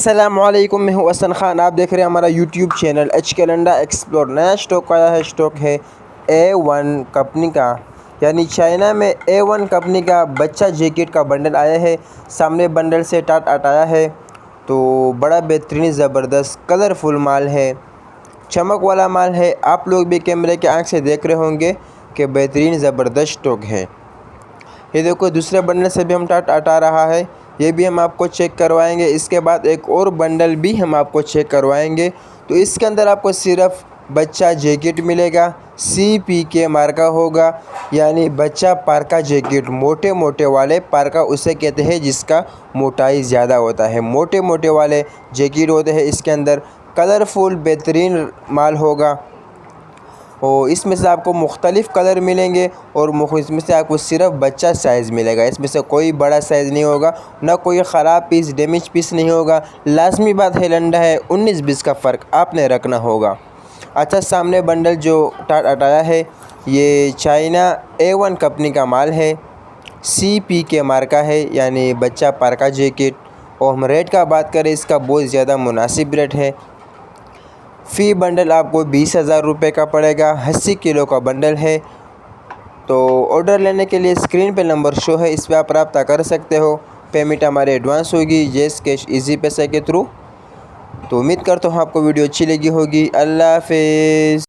अस्सलामुअलैकुम, मैं हूँ हसन ख़ान। आप देख रहे हैं हमारा यूट्यूब चैनल एच के लंडा एक्सप्लोर। नया स्टॉक आया है। स्टॉक है A1 कंपनी का, यानी चाइना में A1 कंपनी का बच्चा जैकेट का बंडल आया है। सामने बंडल से टाट आया है, तो बड़ा बेहतरीन ज़बरदस्त कलरफुल माल है, चमक वाला माल है। आप लोग भी कैमरे के आँख से देख रहे होंगे कि बेहतरीन ज़बरदस्त स्टॉक है। ये देखो, दूसरे बंडल से भी हम टाट आ रहा है, ये भी हम आपको चेक करवाएंगे। इसके बाद एक और बंडल भी हम आपको चेक करवाएंगे। तो इसके अंदर आपको सिर्फ बच्चा जैकेट मिलेगा, CPK मार्का होगा, यानी बच्चा पार्का जैकेट। मोटे मोटे वाले पार्का उसे कहते हैं जिसका मोटाई ज़्यादा होता है। मोटे मोटे वाले जैकेट होते हैं। इसके अंदर कलरफुल बेहतरीन माल होगा और इसमें से आपको मुख्तलिफ़ कलर मिलेंगे और इसमें से आपको सिर्फ बच्चा साइज़ मिलेगा। इसमें से कोई बड़ा साइज़ नहीं होगा, ना कोई ख़राब पीस, डैमेज पीस नहीं होगा। लाजमी बात है, लंडा है, 19-20 का फ़र्क आपने रखना होगा। अच्छा, सामने बंडल जो टाट आया है, ये चाइना A1 कंपनी का माल है, CPK मार्का है, यानी बच्चा पार्का जैकेट। और हम रेट का बात करें, इसका बहुत ज़्यादा मुनासिब रेट है। फ़ी बंडल आपको 20,000 रुपये का पड़ेगा। 80 किलो का बंडल है। तो ऑर्डर लेने के लिए स्क्रीन पे नंबर शो है, इस पर आप रब्ता कर सकते हो। पेमेंट हमारे एडवांस होगी, जैस कैश इजी पैसे के थ्रू। तो उम्मीद करता हूँ आपको वीडियो अच्छी लगी होगी। अल्लाह हाफिज़।